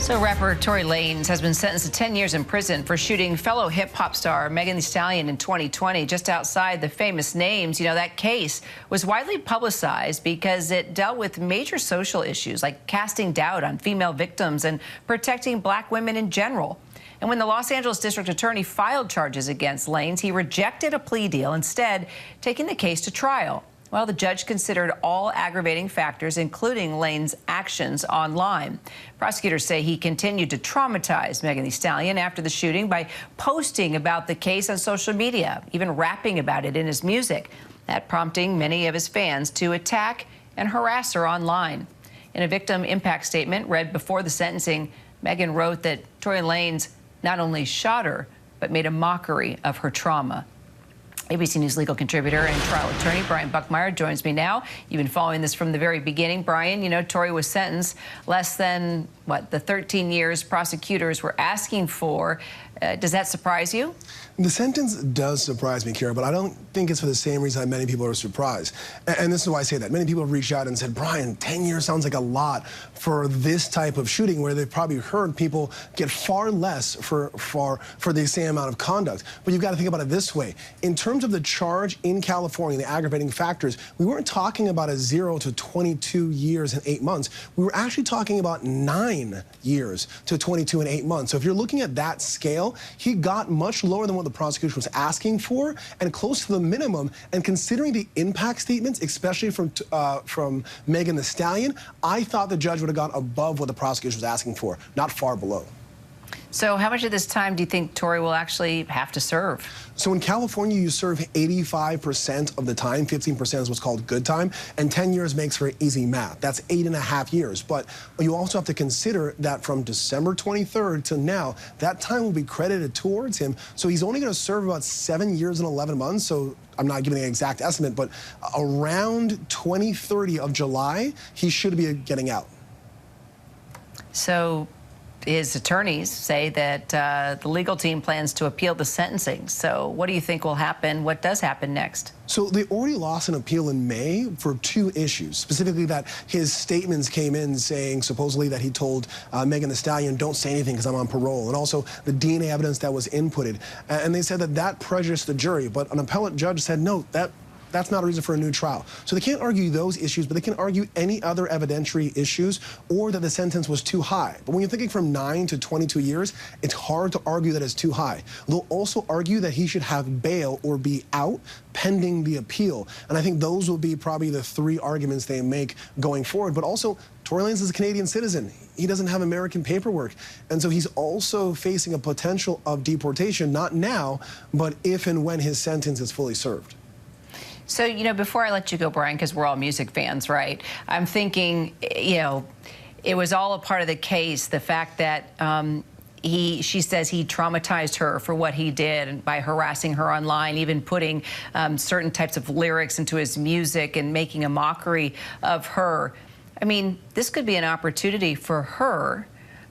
So rapper Tory Lanez has been sentenced to 10 years in prison for shooting fellow hip-hop star Megan Thee Stallion in 2020 just outside the famous names. You know, that case was widely publicized because it dealt with major social issues like casting doubt on female victims and protecting black women in general. And when the Los Angeles district attorney filed charges against Lanez, he rejected a plea deal, instead taking the case to trial. Well, the judge considered all aggravating factors, including Lanez's actions online. Prosecutors say he continued to traumatize Megan Thee Stallion after the shooting by posting about the case on social media, even rapping about it in his music, that prompting many of his fans to attack and harass her online. In a victim impact statement read before the sentencing, Megan wrote that Tory Lanez not only shot her, but made a mockery of her trauma. ABC News legal contributor and trial attorney Brian Buckmeyer joins me now. You've been following this from the very beginning. Brian, you know, Tory was sentenced less than, the 13 years prosecutors were asking for. Does that surprise you? The sentence does surprise me, Kira, but I don't think it's for the same reason that many people are surprised. And this is why I say that. Many people have reached out and said, Brian, 10 years sounds like a lot for this type of shooting, where they've probably heard people get far less for the same amount of conduct. But you've got to think about it this way. In terms of the charge in California, the aggravating factors, we weren't talking about a 0 to 22 years and 8 months. We were actually talking about 9 years to 22 and 8 months. So if you're looking at that scale, he got much lower than what the prosecution was asking for, and close to the minimum. And considering the impact statements, especially from Megan Thee Stallion, I thought the judge would have gone above what the prosecution was asking for, not far below. So how much of this time do you think Tory will actually have to serve? So in California, you serve 85% of the time. 15% is what's called good time, and 10 years makes for easy math. That's 8.5 years. But you also have to consider that from December 23rd to now, that time will be credited towards him. So he's only going to serve about 7 years and 11 months. So I'm not giving an exact estimate, but around 2030 of July, he should be getting out. So his attorneys say that the legal team plans to appeal the sentencing. So what do you think will happen? What does happen next? So they already lost an appeal in May for 2 issues, specifically that his statements came in saying supposedly that he told Megan Thee Stallion, don't say anything because I'm on parole, and also the DNA evidence that was inputted. And they said that that prejudiced the jury, but an appellate judge said, no, that's not a reason for a new trial. So they can't argue those issues, but they can argue any other evidentiary issues, or that the sentence was too high. But when you're thinking from 9 to 22 years, it's hard to argue that it's too high. They'll also argue that he should have bail or be out pending the appeal. And I think those will be probably the 3 arguments they make going forward. But also, Tory Lanez is a Canadian citizen. He doesn't have American paperwork. And so he's also facing a potential of deportation, not now, but if and when his sentence is fully served. So, you know, before I let you go, Brian, because we're all music fans, right? I'm thinking, you know, it was all a part of the case, the fact that she says he traumatized her for what he did by harassing her online, even putting certain types of lyrics into his music and making a mockery of her. I mean, this could be an opportunity for her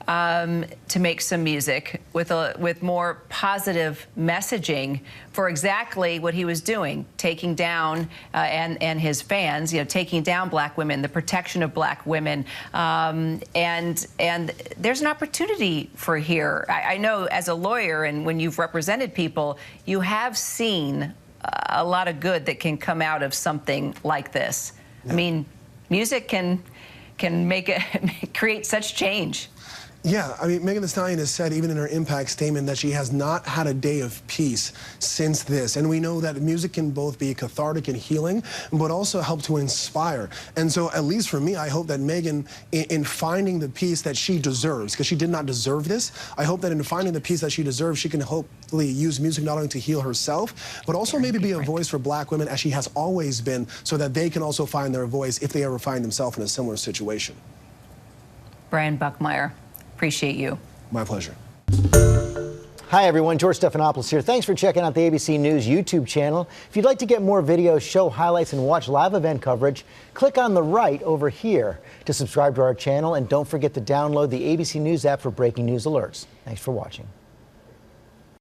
to make some music with more positive messaging for exactly what he was doing, taking down and his fans, you know, taking down black women, the protection of black women, and there's an opportunity for here. I know as a lawyer, and when you've represented people, you have seen a lot of good that can come out of something like this. Yeah. I mean, music can create such change. Yeah, I mean, Megan Thee Stallion has said, even in her impact statement, that she has not had a day of peace since this. And we know that music can both be cathartic and healing, but also help to inspire. And so, at least for me, I hope that Megan, in finding the peace that she deserves, because she did not deserve this, I hope that in finding the peace that she deserves, she can hopefully use music not only to heal herself, but also maybe be a voice for black women, as she has always been, so that they can also find their voice if they ever find themselves in a similar situation. Brian Buckmeyer. Appreciate you. My pleasure. Hi, everyone. George Stephanopoulos here. Thanks for checking out the ABC News YouTube channel. If you'd like to get more videos, show highlights, and watch live event coverage, click on the right over here to subscribe to our channel. And don't forget to download the ABC News app for breaking news alerts. Thanks for watching.